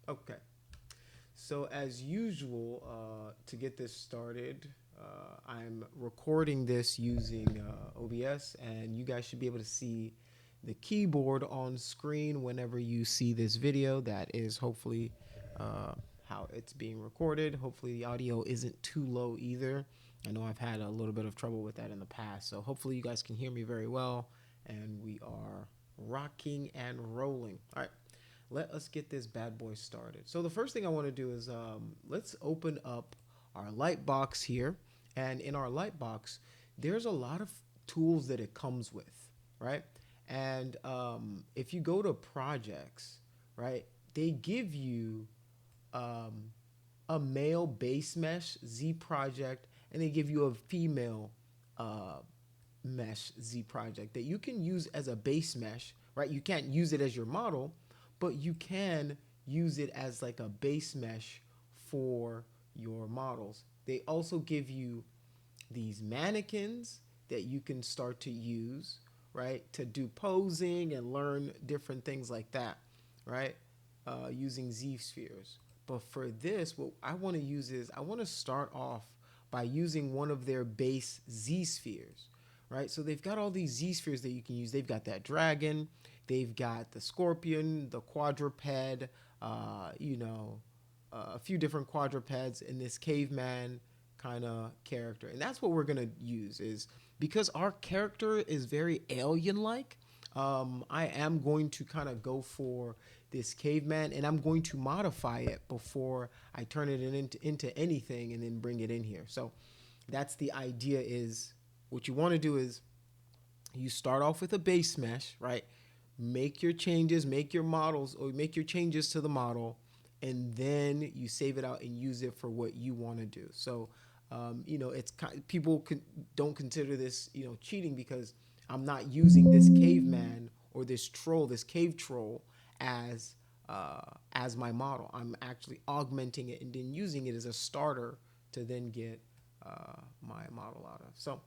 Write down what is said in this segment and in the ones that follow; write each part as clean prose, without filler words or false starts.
Okay. So as usual, to get this started, I'm recording this using OBS, and you guys should be able to see the keyboard on screen whenever you see this video. That is hopefully uh, how it's being recorded. Hopefully the audio isn't too low either. I know I've had a little bit of trouble with that in the past, so hopefully you guys can hear me very well, and we are rocking and rolling. All right, let us get this bad boy started. So the first thing I want to do is let's open up our light box here. And in our light box, there's a lot of tools that it comes with, right? And if you go to projects, right, they give you um, a male base mesh Z project, and they give you a female uh, mesh Z project that you can use as a base mesh, right? You can't use it as your model, but you can use it as like a base mesh for your models. They also give you these mannequins that you can start to use, right, to do posing and learn different things like that, right, using Z spheres. But for this, what I want to use is I want to start off by using one of their base Z spheres, right? So they've got all these Z spheres that you can use. They've got that dragon, they've got the scorpion, the quadruped, a few different quadrupeds in this caveman kind of character. And that's what we're going to use is because our character is very alien-like. I am going to kind of go for this caveman, and I'm going to modify it before I turn it into anything and then bring it in here. So that's the idea is what you want to do is you start off with a base mesh, right? Make your changes, make your models, or make your changes to the model, and then you save it out and use it for what you want to do. So, it's people don't consider this, cheating because I'm not using this caveman or this troll, this cave troll, as as my model. I'm actually augmenting it and then using it as a starter to then get my model out of. So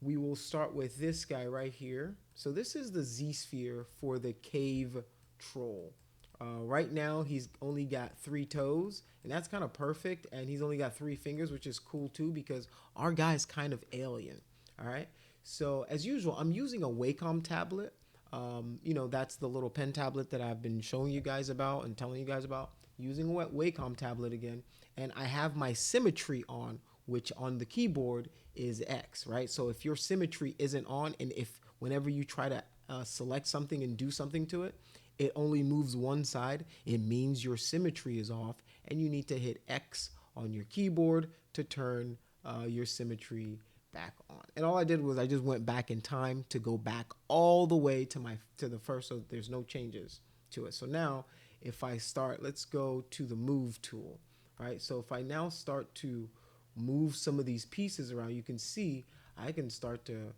we will start with this guy right here. So this is the Z sphere for the cave troll. Right now, he's only got 3 toes, and that's kind of perfect. And he's only got 3 fingers, which is cool too, because our guy's kind of alien. All right. So as usual, I'm using a Wacom tablet. That's the little pen tablet that I've been showing you guys about and telling you guys about. Using a Wacom tablet again, and I have my symmetry on, which on the keyboard is X, right? So if your symmetry isn't on, and if whenever you try to select something and do something to it, it only moves one side, it means your symmetry is off, and you need to hit X on your keyboard to turn your symmetry back on. And all I did was I just went back in time to go back all the way to the first, so there's no changes to it. So now if I start, let's go to the move tool, right? So if I now start to move some of these pieces around, you can see I can start to,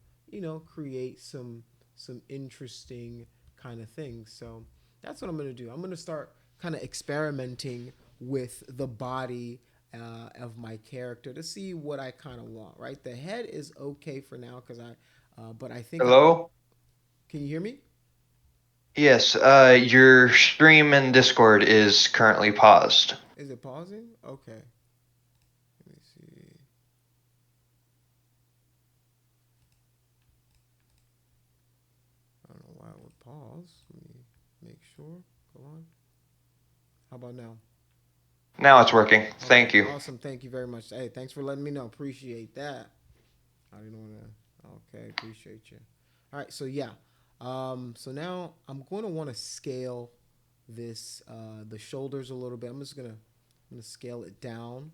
create some interesting kind of things. So that's what I'm going to do. I'm going to start kind of experimenting with the body of my character to see what I kind of want. Right, the head is okay for now because but I think I want. Hello? Can you hear me? Yes, your stream in Discord is currently paused. Is it pausing? Okay. Let me see. I don't know why it would pause. Let me make sure. Go on. How about now? Now it's working. Okay, Thank you. awesome. Thank you very much. Hey, thanks for letting me know. Appreciate that. I didn't want to. Okay, appreciate you. All right, so yeah. So now I'm going to want to scale this the shoulders a little bit. I'm gonna scale it down,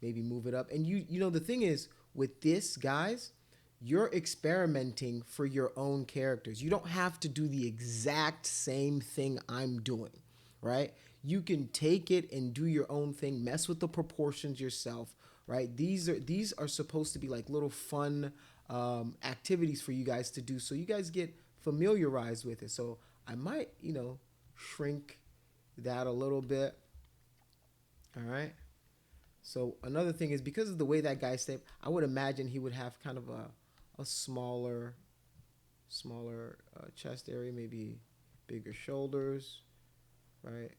maybe move it up. And the thing is with this, guys, you're experimenting for your own characters. You don't have to do the exact same thing I'm doing, right? You can take it and do your own thing, mess with the proportions yourself, right? These are supposed to be like little fun activities for you guys to do, so you guys get familiarized with it. So I might, shrink that a little bit. All right. So another thing is because of the way that guy stepped, I would imagine he would have kind of a smaller chest area, maybe bigger shoulders, right?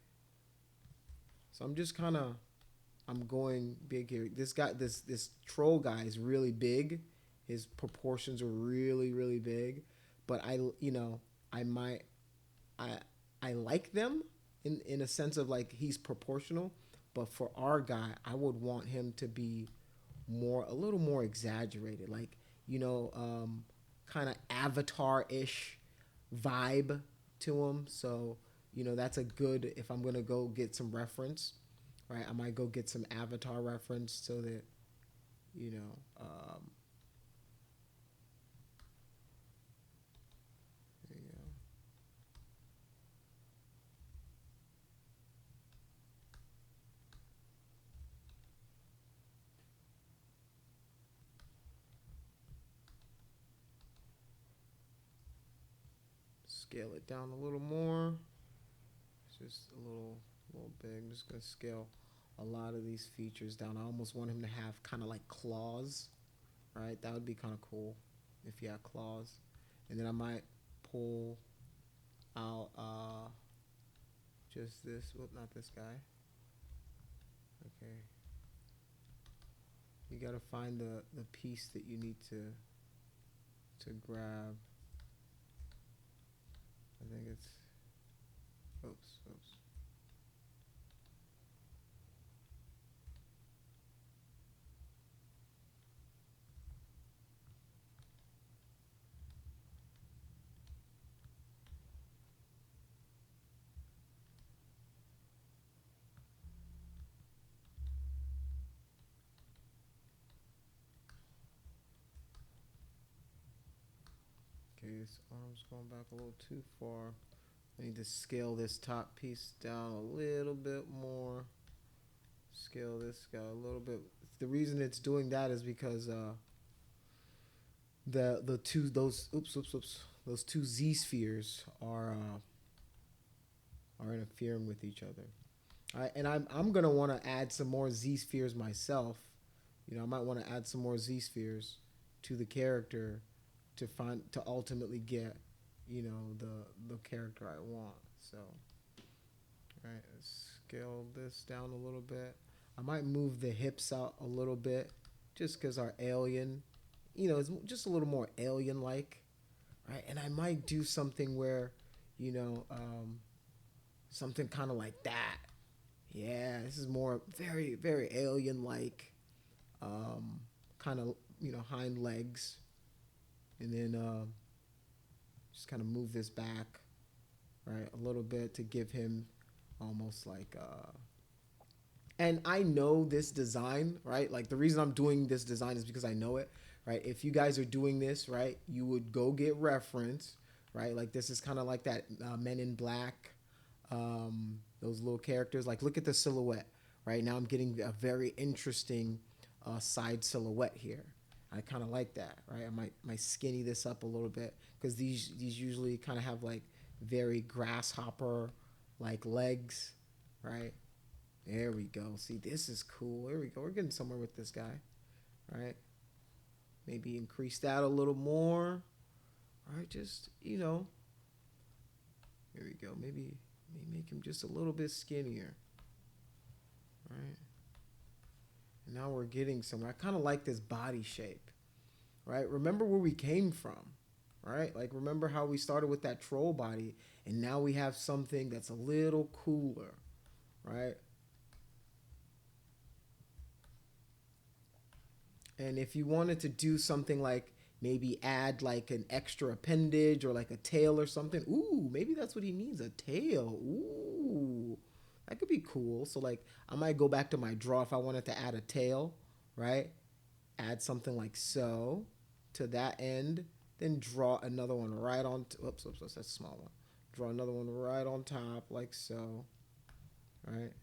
So I'm just kind of I'm going big here. This guy, this troll guy is really big. His proportions are really really big, but I might I I like them in a sense of like he's proportional, but for our guy, I would want him to be more a little more exaggerated, like kind of Avatar ish vibe to him. So that's a good if I'm gonna go get some reference, right? I might go get some Avatar reference so that you know. There you go. Scale it down a little more. It's just a little big. I'm just gonna scale a lot of these features down. I almost want him to have kind of like claws, right? That would be kind of cool if he had claws. And then I might pull out just this. Well, not this guy. Okay. You gotta find the piece that you need to grab. I think it's. Oops. Okay, this arm's going back a little too far. I need to scale this top piece down a little bit more. Scale this guy a little bit. The reason it's doing that is because the two those oops those two Z spheres are interfering with each other. All right, and I'm gonna want to add some more Z spheres myself. I might want to add some more Z spheres to the character to ultimately get the character I want. So, all right, let's scale this down a little bit. I might move the hips out a little bit, just because our alien, is just a little more alien like, right? And I might do something where, you know, um, something kind of like that. Yeah, this is more very very alien like, kind of hind legs, and then just kind of move this back, right, a little bit to give him almost like and I know this design, right? Like the reason I'm doing this design is because I know it, right? If you guys are doing this, right, you would go get reference, right? Like this is kind of like that Men in Black, those little characters. Like look at the silhouette, right? Now I'm getting a very interesting side silhouette here. I kind of like that, right? I might skinny this up a little bit because these usually kind of have like very grasshopper like legs, right? There we go. See, this is cool. There we go. We're getting somewhere with this guy, right? Maybe increase that a little more. All right, just here we go. Maybe make him just a little bit skinnier, right? And now we're getting somewhere. I kind of like this body shape, right? Remember where we came from, right? Like remember how we started with that troll body, and now we have something that's a little cooler, right? And if you wanted to do something like maybe add like an extra appendage or like a tail or something, ooh, maybe that's what he needs, a tail. Ooh, that could be cool. So like I might go back to my draw if I wanted to add a tail, right? Add something like so to that end, then draw another one right on. Oops, that's a small one. Draw another one right on top like so, right?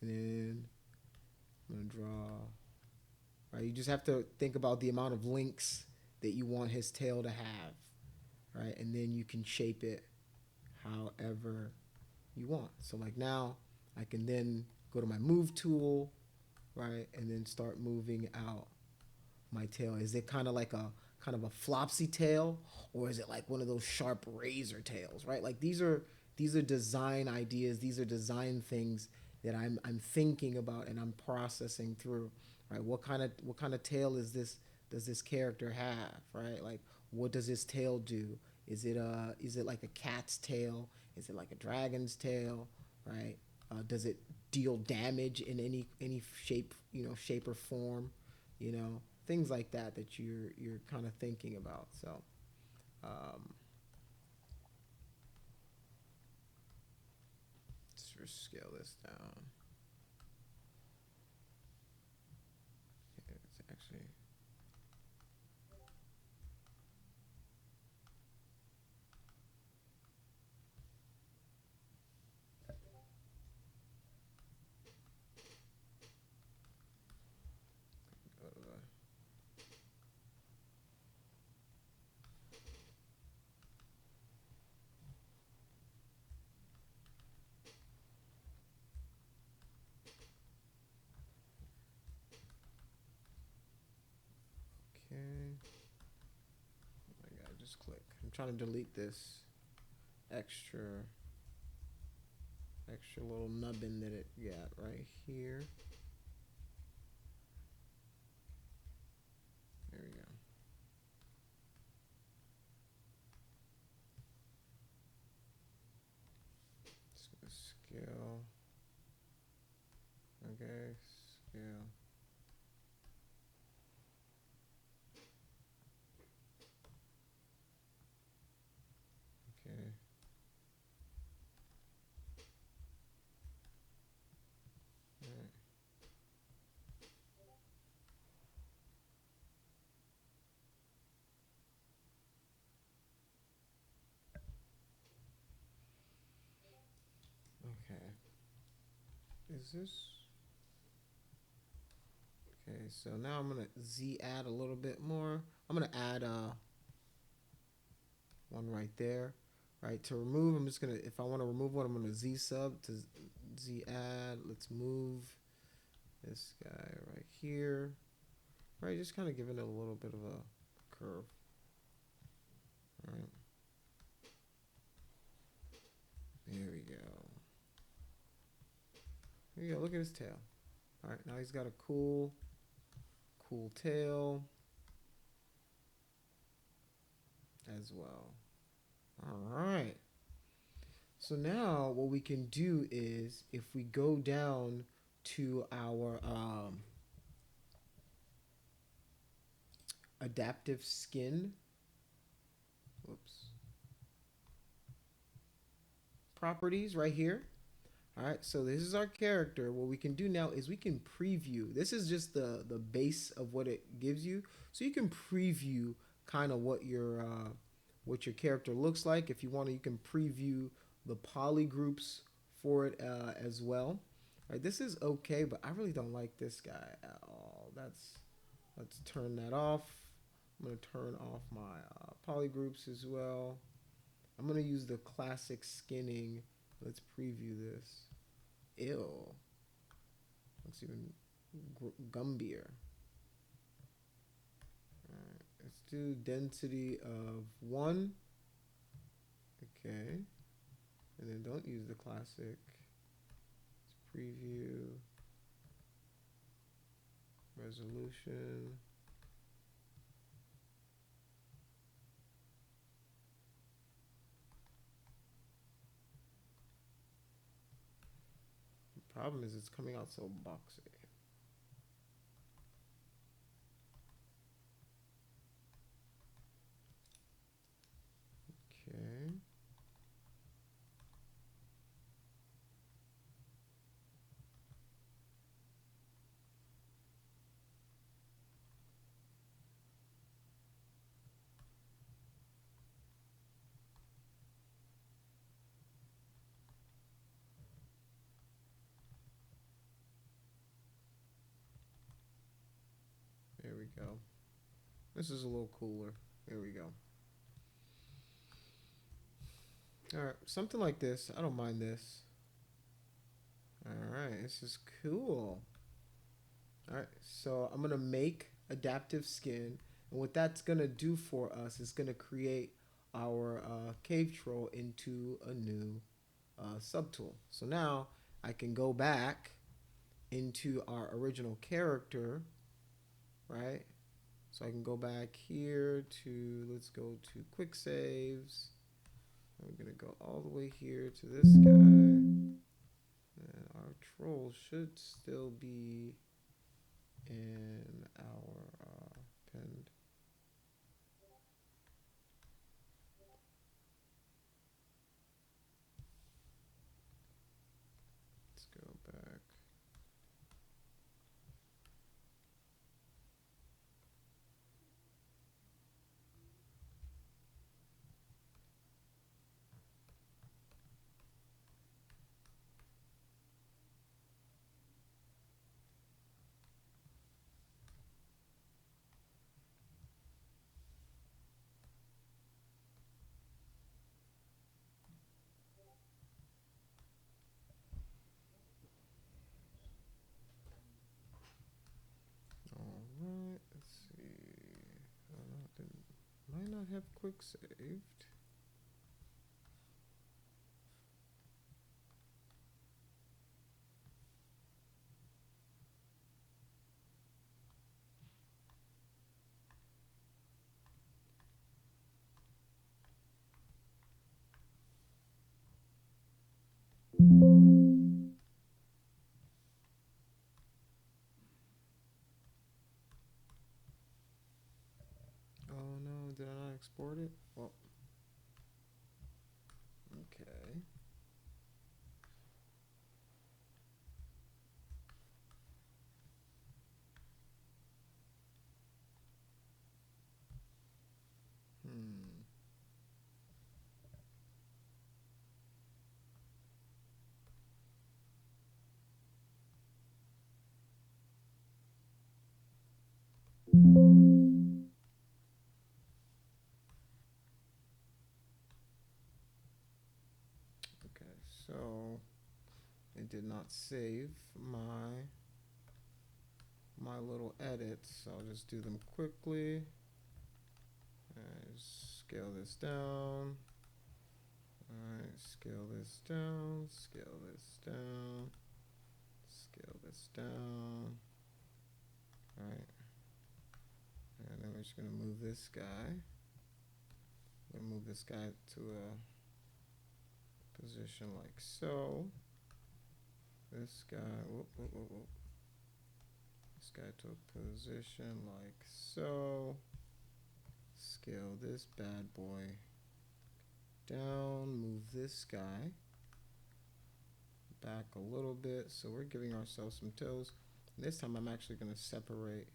And then I'm gonna draw. Right, you just have to think about the amount of links that you want his tail to have, right? And then you can shape it however you want. So like now I can then go to my move tool, right? And then start moving out my tail. Is it kind of a flopsy tail, or is it like one of those sharp razor tails, right? Like these are design ideas, these are design things that I'm thinking about and I'm processing through, right? What kind of tail is this does this character have, right? Like what does his tail do? Is it like a cat's tail? Is it like a dragon's tail, right? Does it deal damage in any shape, shape or form, things like that that you're kind of thinking about. So um, let's just scale this down. It's actually go to the okay. Oh my god, just click. I'm trying to delete this extra extra little nubbin that it got right here. There we go. Just gonna scale. Okay, scale. Okay. All right. Okay. Is this okay? So now I'm gonna Z add a little bit more. I'm gonna add one right there. Right, to remove, I'm just gonna, if I want to remove one, I'm gonna Z sub to Z add. Let's move this guy right here. Right, just kind of giving it a little bit of a curve. All right, there we go. There you go. Look at his tail. All right, now he's got a cool tail as well. All right. So now what we can do is if we go down to our adaptive skin, whoops, properties right here. All right, so this is our character. What we can do now is we can preview. This is just the base of what it gives you. So you can preview kind of what your character looks like. If you want to, you can preview the poly groups for it as well. All right, this is okay, but I really don't like this guy at all. Let's turn that off. I'm gonna turn off my poly groups as well. I'm gonna use the classic skinning. Let's preview this. Ew. Looks even gumbier. Alright, let's do density of 1. Okay. And then don't use the classic. Let's preview. Resolution. The problem is it's coming out so boxy. Okay. There we go. This is a little cooler. There we go. All right, something like this. I don't mind this. All right, this is cool. All right, so I'm gonna make adaptive skin, and what that's gonna do for us is gonna create our cave troll into a new subtool. So now I can go back into our original character, right? So I can go back here to, let's go to quick saves. I'm going to go all the way here to this guy. And our troll should still be in our pinned. Let's go back. All right, let's see. Might not have quick saved. Oh no, did I not export it? Well, okay. Hmm. Okay, so it did not save my little edits, so I'll just do them quickly. Scale this down. Alright, scale this down, scale this down, scale this down. Alright. And then we're just gonna move this guy. I'm gonna move this guy to a position like so. This guy, this guy to a position like so. Scale this bad boy down, move this guy back a little bit, so we're giving ourselves some toes. And this time I'm actually going to separate.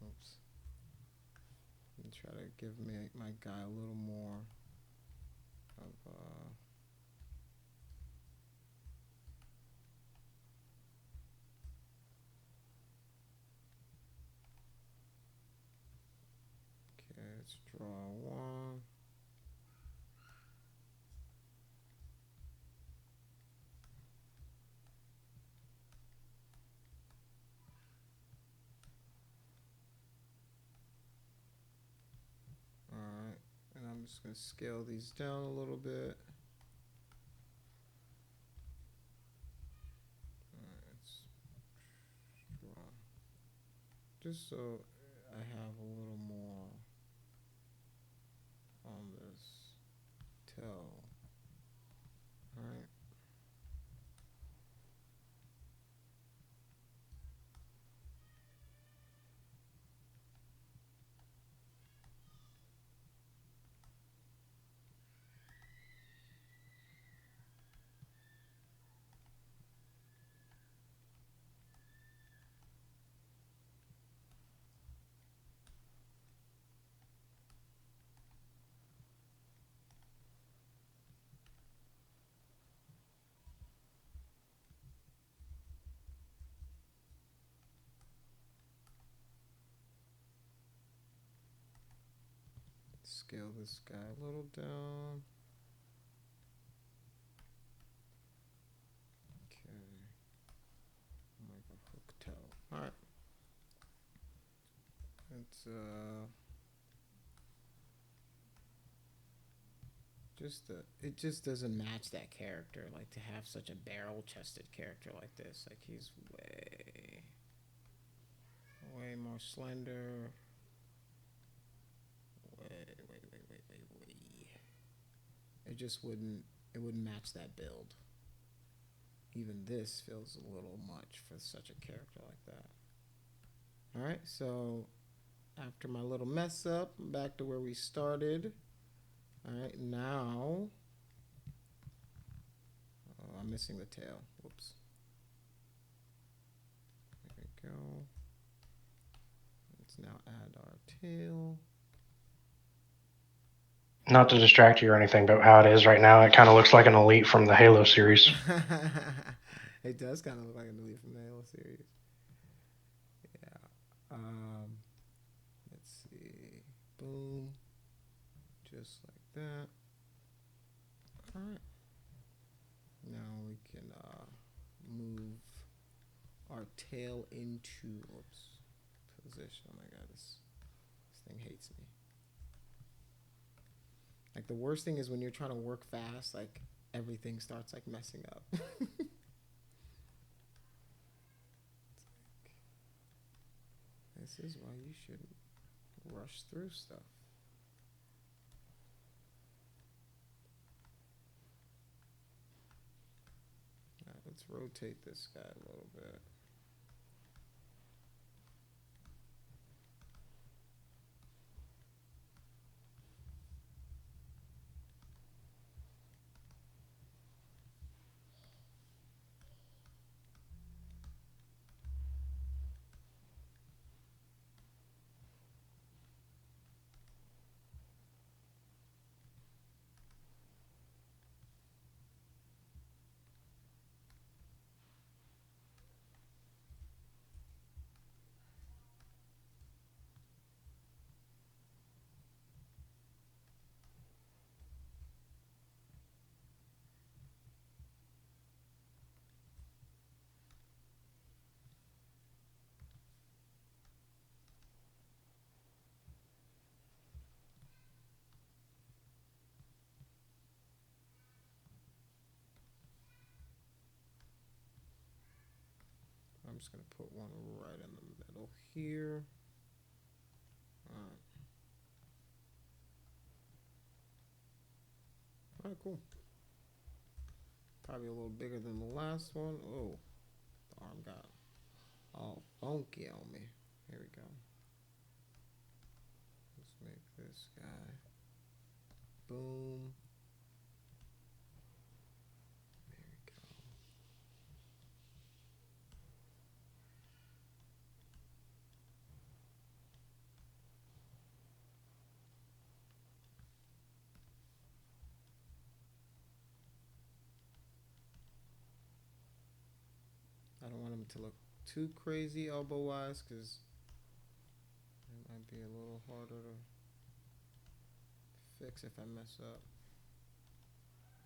Oops. And try to give my guy a little more of okay, let's draw one. Alright, and I'm just going to scale these down a little bit. Alright, let's draw. Just so I have a little more on this toe. Alright. Scale this guy a little down. Okay. Like a hook toe. Alright. Let's It just doesn't match that character. Like to have such a barrel chested character like this. Like he's way more slender. Way. It just wouldn't match that build. Even this feels a little much for such a character like that. All right, so after my little mess up, back to where we started. All right, now I'm missing the tail. Whoops. There we go. Let's now add our tail. Not to distract you or anything, but how it is right now, it kind of looks like an elite from the Halo series. It does kind of look like an elite from the Halo series. Yeah. Let's see. Boom. Just like that. All right. Now we can move our tail into position. Oh my god, this thing hates me. Like the worst thing is when you're trying to work fast, like everything starts like messing up. This is why you shouldn't rush through stuff. All right, let's rotate this guy a little bit. I'm just going to put one right in the middle here. All right, cool. Probably a little bigger than the last one. Oh, the arm got all funky on me. Here we go. Let's make this guy. Boom. There we go. I don't want him to look too crazy elbow-wise because it might be a little harder to fix if I mess up.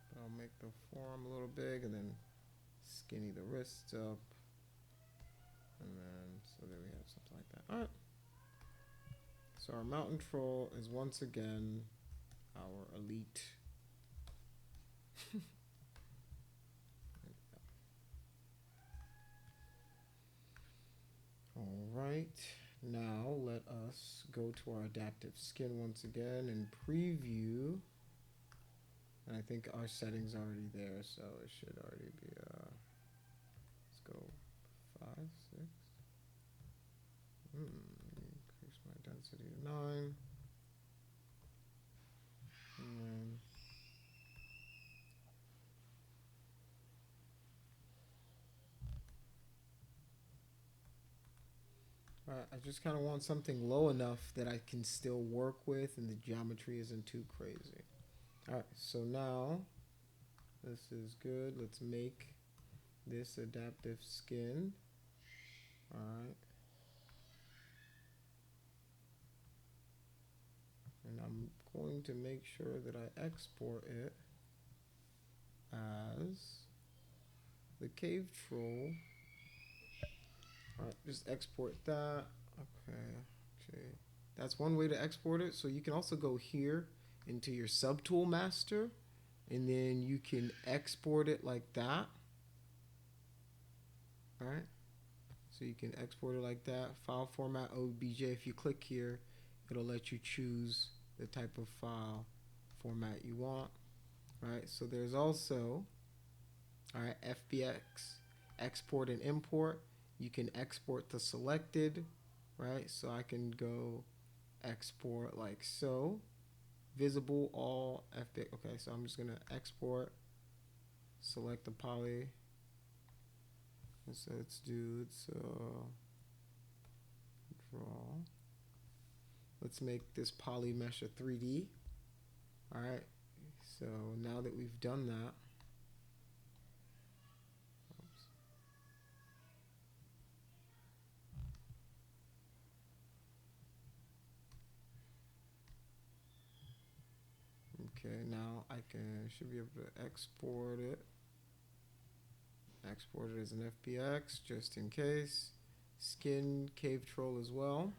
But I'll make the forearm a little big and then skinny the wrists up. And then, so there we have something like that. All right. So our mountain troll is once again our elite. All right. Now let us go to our adaptive skin once again and preview. And I think our setting's already there, so it should already be, let's go 5, 6. Increase my density to 9. And then I just kind of want something low enough that I can still work with and the geometry isn't too crazy. Alright, so now this is good. Let's make this adaptive skin. Alright. And I'm going to make sure that I export it as the cave troll. Alright, just export that. Okay. That's one way to export it. So you can also go here into your subtool master and then you can export it like that. All right. So you can export it like that. File format OBJ. If you click here, it'll let you choose the type of file format you want. Right. So there's also, all right, FBX, export and import. You can export the selected, right? So I can go export like so. Visible all FBX. Okay, so I'm just gonna export, select the poly. So let's do draw. Let's make this poly mesh a 3D. All right. So now that we've done that, okay, now I should be able to export it. Export it as an FBX just in case. Skin cave troll as well.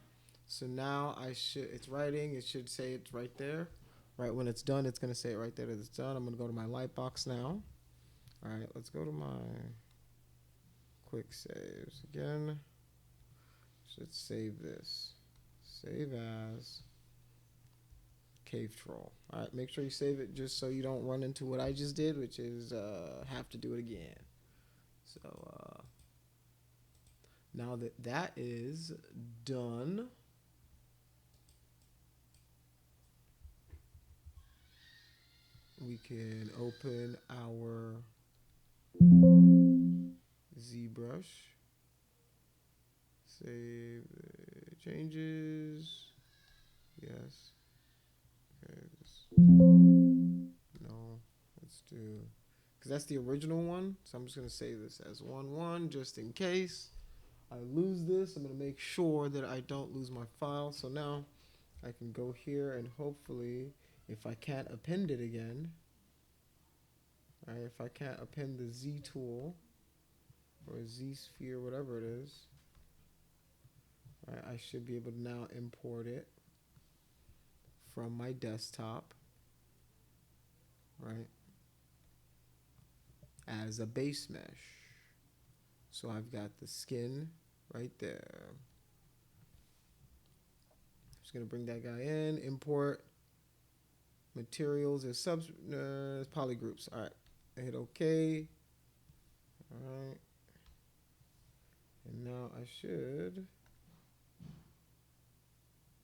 So now it's writing, it should say it's right there. Right when it's done, it's gonna say it right there that it's done. I'm gonna go to my lightbox now. All right, let's go to my quick saves again. Should save this. Save as cave troll. All right, make sure you save it just so you don't run into what I just did, which is have to do it again. So now that that is done, we can open our ZBrush. Save the changes. Yes. Okay. No. Let's do, because that's the original one. So I'm just going to save this as 1.1 just in case I lose this. I'm going to make sure that I don't lose my file. So now I can go here and hopefully, if I can't append it again, right, if I can't append the Z tool or Z sphere, whatever it is, right, I should be able to now import it from my desktop, right, as a base mesh. So I've got the skin right there. Just gonna bring that guy in, import materials as polygroups. All right, I hit OK. All right, and now I should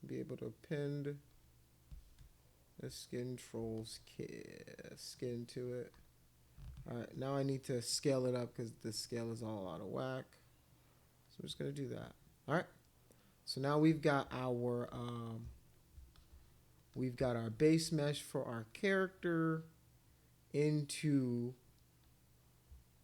be able to append the skin troll's skin to it. All right, now I need to scale it up because the scale is all out of whack. So I'm just gonna do that. All right. So now we've got our base mesh for our character into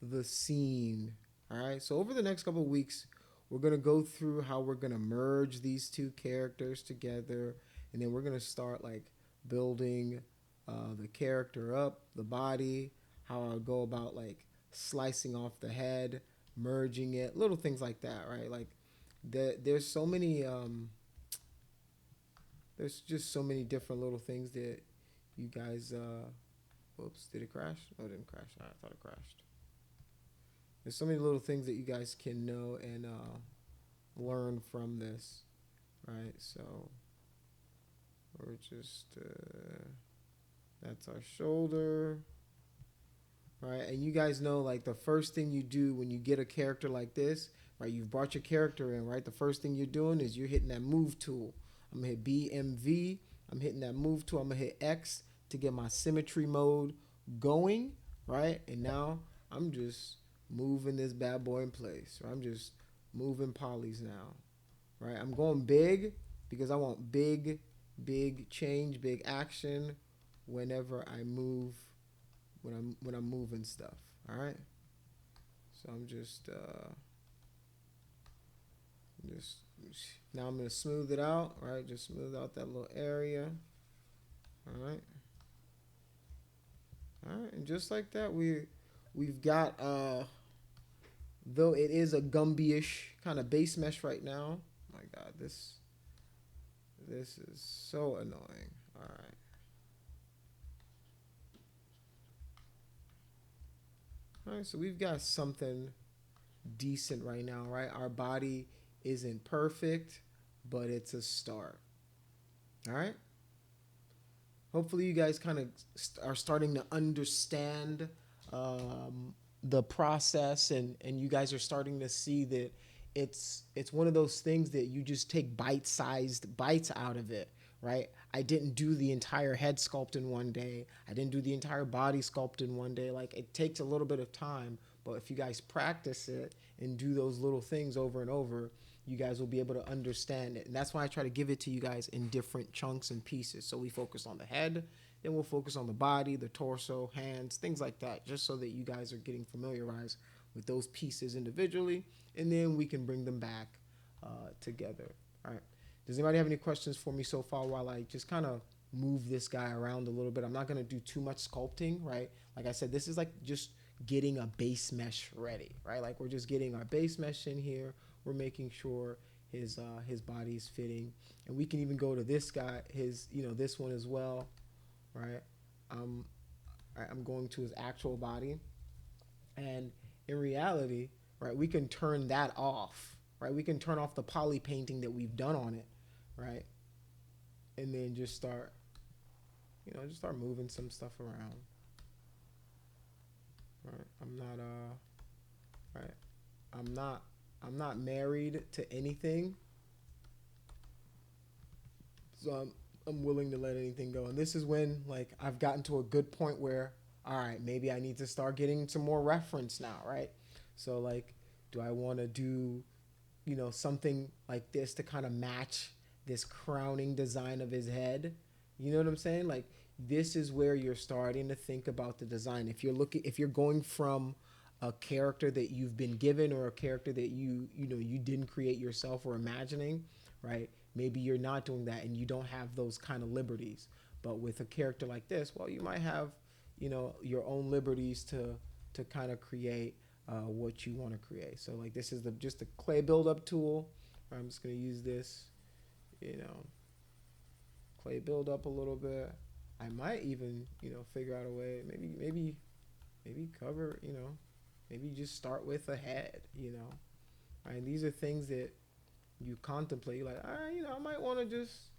the scene. All right. So over the next couple of weeks, we're gonna go through how we're gonna merge these two characters together, and then we're gonna start like building the character up, the body, how I'll go about like slicing off the head, merging it, little things like that, right? Like there's so many there's just so many different little things that you guys whoops, did it crash? Oh, it didn't crash. I thought it crashed. There's so many little things that you guys can know and learn from this, right? So we're just that's our shoulder. Right, and you guys know like the first thing you do when you get a character like this, right? You've brought your character in, right? The first thing you're doing is you're hitting that move tool. I'm gonna hit BMV. I'm hitting that move tool. I'm gonna hit X to get my symmetry mode going, right? And now I'm just moving this bad boy in place. Right? I'm just moving polys now, right? I'm going big because I want big change, big action whenever I move. When I'm moving stuff, all right. So I'm just now I'm gonna smooth it out, right? Just smooth out that little area, all right. All right, and just like that, we've got though it is a Gumby-ish kind of base mesh right now. My God, this is so annoying. All right. All right, so we've got something decent right now, right? Our body isn't perfect, but it's a start. All right. Hopefully, you guys kind of are starting to understand the process, and you guys are starting to see that it's one of those things that you just take bite-sized bites out of it, right? I didn't do the entire head sculpt in one day. I didn't do the entire body sculpt in one day. Like, it takes a little bit of time, but if you guys practice it and do those little things over and over, you guys will be able to understand it. And that's why I try to give it to you guys in different chunks and pieces. So we focus on the head, then we'll focus on the body, the torso, hands, things like that, just so that you guys are getting familiarized with those pieces individually, and then we can bring them back together. All right. Does anybody have any questions for me so far while I just kind of move this guy around a little bit? I'm not going to do too much sculpting, right? Like I said, this is like just getting a base mesh ready, right? Like, we're just getting our base mesh in here. We're making sure his body is fitting, and we can even go to this guy, this one as well, right? I'm going to his actual body, and in reality, right, we can turn that off, right? We can turn off the poly painting that we've done on it, right? And then just start moving some stuff around. Right? I'm not married to anything, so I'm willing to let anything go. And this is when, like, I've gotten to a good point where, all right, maybe I need to start getting some more reference now, right? So, like, do I want to do, something like this to kind of match this crowning design of his head? You know what I'm saying? Like, this is where you're starting to think about the design. If you're going from a character that you've been given, or a character that you didn't create yourself or imagining, right? Maybe you're not doing that and you don't have those kind of liberties. But with a character like this, well, you might have, your own liberties to kind of create what you want to create. So, like, this is just a clay buildup tool. I'm just gonna use this, clay build up a little bit. I might even, figure out a way, maybe cover, maybe just start with a head, Right? These are things that you contemplate. You're like, all right, I might want to just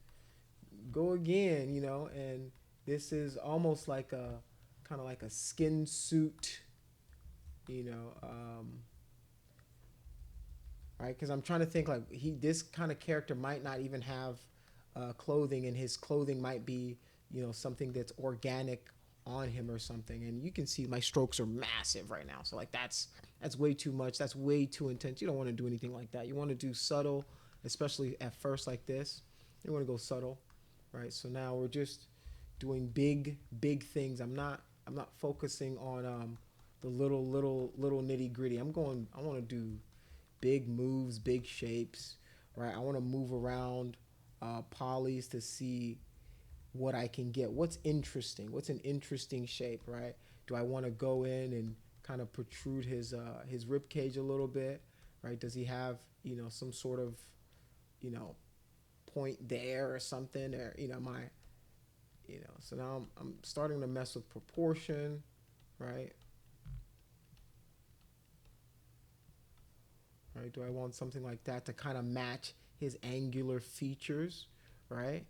go again, and this is almost like a kind of like a skin suit, right? Because I'm trying to think, like, this kind of character might not even have clothing, and his clothing might be, something that's organic on him or something. And you can see my strokes are massive right now, so, like, that's way too much. That's way too intense. You don't want to do anything like that. You want to do subtle, especially at first like this. You want to go subtle, right? So now we're just doing big things. I'm not focusing on the little nitty gritty. I want to do big moves, big shapes, right? I want to move around polys to see what I can get. What's interesting? What's an interesting shape, right? Do I want to go in and kind of protrude his rib cage a little bit, right? Does he have, some sort of, point there or something, or so now I'm starting to mess with proportion, right? Right? Do I want something like that to kind of match his angular features, right?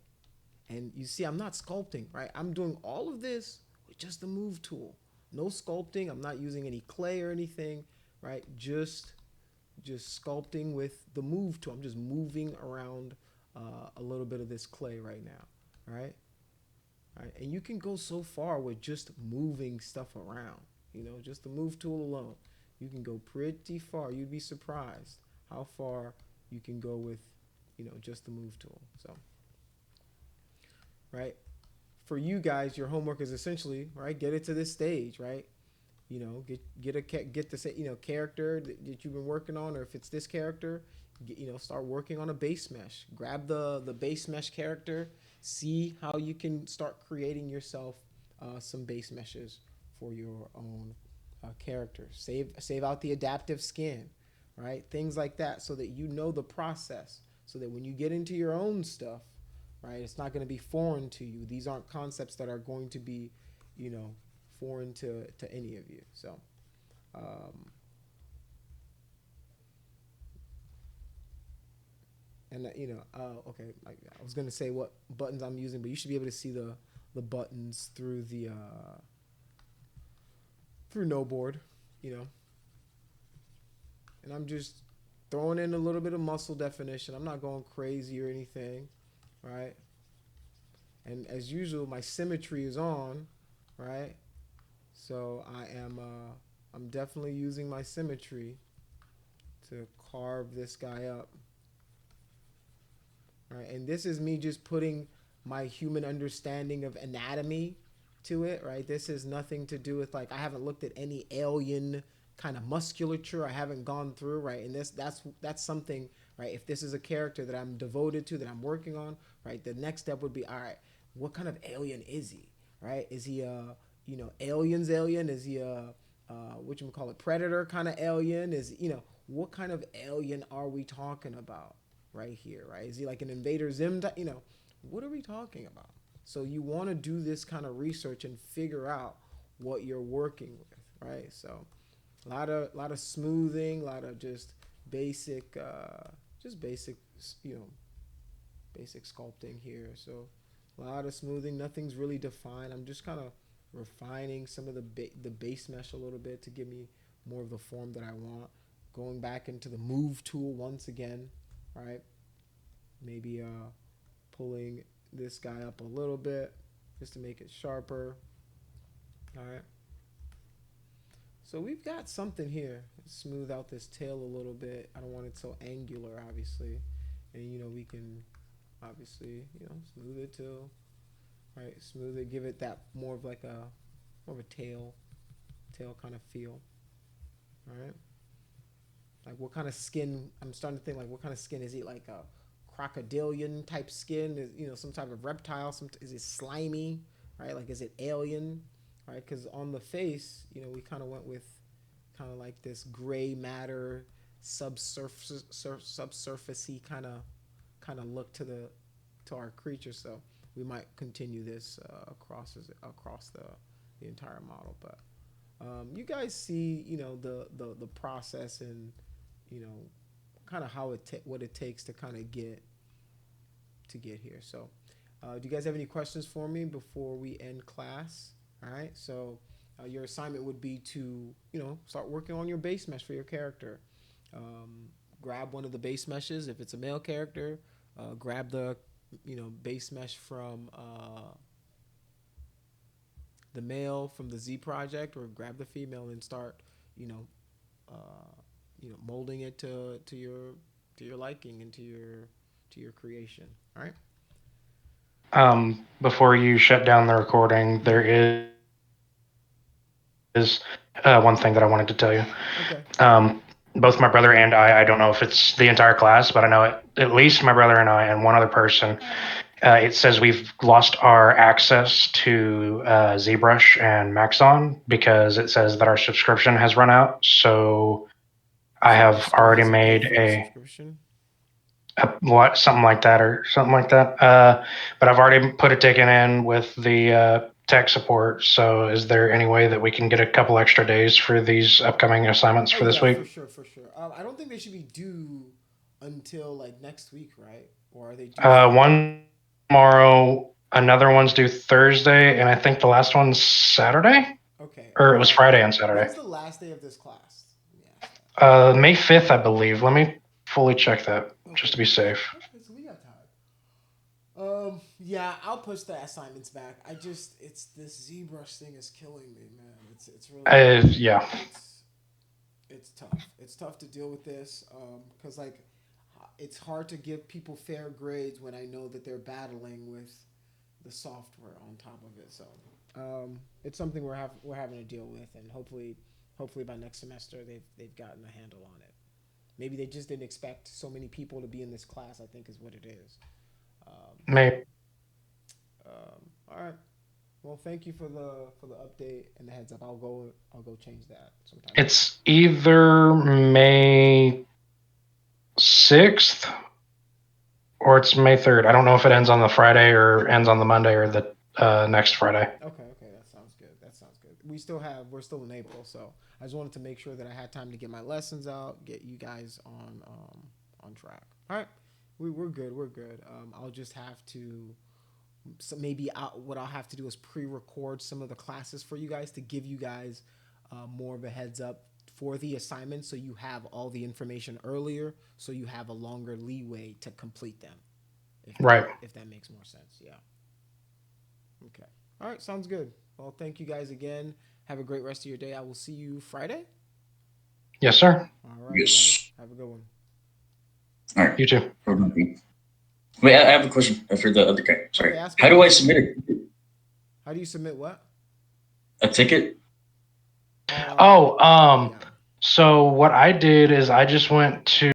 And you see, I'm not sculpting, right? I'm doing all of this with just the move tool. No sculpting. I'm not using any clay or anything, right? Just sculpting with the move tool. I'm just moving around a little bit of this clay right now, right? Right? And you can go so far with just moving stuff around, just the move tool alone. You can go pretty far. You'd be surprised how far you can go with, just the move tool. So, right? For you guys, your homework is essentially, right, get it to this stage, right? Get the character that you've been working on, or if it's this character, start working on a base mesh. Grab the base mesh character, see how you can start creating yourself some base meshes for your own character. Save out the adaptive skin, right? Things like that, so that you know the process, so that when you get into your own stuff, right, it's not going to be foreign to you. These aren't concepts that are going to be, foreign to any of you. So, Um, and okay, like I was gonna say what buttons I'm using, but you should be able to see the buttons through the through no board, you know. And I'm just throwing in a little bit of muscle definition. I'm not going crazy or anything, right? And as usual, my symmetry is on, right? So I'm definitely using my symmetry to carve this guy up, right? And this is me just putting my human understanding of anatomy to it, right? This is nothing to do with like I haven't looked at any alien kind of musculature. I haven't gone through, right? And that's something, right? If this is a character that I'm devoted to, that I'm working on, right? The next step would be, all right, what kind of alien is he, right? Is he a aliens alien? Is he a what you call it, predator kind of alien? Is what kind of alien are we talking about right here, right? Is he like an Invader Zim type? What are we talking about? So you want to do this kind of research and figure out what you're working with, right? So a lot of smoothing, a lot of just basic, just basic, you know, basic sculpting here. So a lot of smoothing. Nothing's really defined. I'm just kind of refining some of the base mesh a little bit to give me more of the form that I want. Going back into the move tool once again, right? Maybe pulling this guy up a little bit just to make it sharper. All right. So we've got something here. Smooth out this tail a little bit. I don't want it so angular, obviously. And we can obviously smooth it too. Right, smooth it, give it that more of a tail kind of feel. All right. Like what kind of skin? I'm starting to think like what kind of skin is he? Like a crocodilian type skin? Is some type of reptile? Is it slimy? Right? Like is it alien? Right? Because on the face, we kind of went with kind of like this gray matter subsurfacey kind of look to our creature. So we might continue this across the entire model. But you guys see the process and you know kind of what it takes to kind of get here. So do you guys have any questions for me before we end class? All right. So your assignment would be to start working on your base mesh for your character. Grab one of the base meshes if it's a male character. Grab the base mesh from the male from the Z project, or grab the female and start molding it to your liking and to your creation. All right. Before you shut down the recording, there is one thing that I wanted to tell you. Okay. Both my brother and I don't know if it's the entire class, but I know at least my brother and I and one other person, it says we've lost our access to ZBrush and Maxon because it says that our subscription has run out. So I So have already made for the subscription. something like that or something like that. But I've already put a ticket in with the tech support. So is there any way that we can get a couple extra days for these upcoming assignments Oh for this yeah, for week? sure, for sure. I don't think they should be due until like next week, right? Or are they due? One tomorrow, another one's due Thursday, and I think the last one's Saturday, Okay. or it was Friday and Saturday. When's the last day of this class? Let me ask that. May 5th, I believe. Let me fully check that just to be safe. Okay, so we got time. Yeah, I'll push the assignments back. It's this ZBrush thing is killing me, man. It's really Yeah. it's tough. It's tough to deal with this because like it's hard to give people fair grades when I know that they're battling with the software on top of it. So it's something we're having to deal with, and hopefully by next semester they've gotten a handle on it. Maybe they just didn't expect so many people to be in this class. I think is what it is. May All right. Well, thank you for the update and the heads up. I'll go change that sometime. It's either May 6th or it's May 3rd. I don't know if it ends on the Friday or ends on the Monday or the next Friday. Okay, that sounds good. We're still in April, so I just wanted to make sure that I had time to get my lessons out, get you guys on track. All right, we're good. We're good. I'll just have to. So maybe what I'll have to do is pre-record some of the classes for you guys to give you guys more of a heads up for the assignment, so you have all the information earlier, so you have a longer leeway to complete them. If that makes more sense, yeah. Okay. All right, sounds good. Well, thank you guys again. Have a great rest of your day. I will see you Friday. Yes, sir. All right, guys. Have a good one. All right. You too. Wait, I have a question for the other guy. Sorry. Okay, How do I submit it? How do you submit what? A ticket? Yeah. So what I did is I just went to